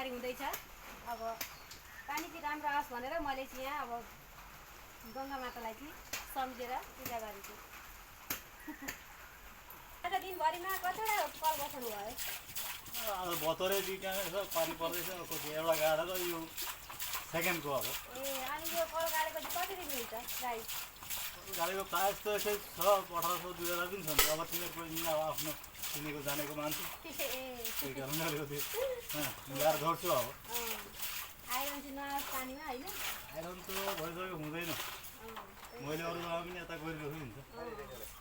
तयारी हुँदैछ अब पानी चाहिँ राम्रो आओस् भनेर मैले चाहिँ यहाँ अब गङ्गा मातालाई चाहिँ सम्झेर पूजा गरेको आज दिनभरिमा कतिवटा कल बसाउनु भयो अब बतरे दुईटा पानी पर्दैछ एउटा गाडा र यो सेकेन्डको अब ए अनि यो कल गाडेको चाहिँ कति दिन हुन्छ प्राइस गाडीको प्राइस त यसै 1800 2000 पनि छ अब तिनीहरूको अब आफ्नो चिनेको जानेको मान्छे त्यही कारणले अलिकति मिलाएर जोड्छु अब आइरन चाहिँ नआओस् पानीमा होइन आइरन त भइसक्यो हुँदैन मैले अरू बेला पनि यता गरिरहेको हुन्छ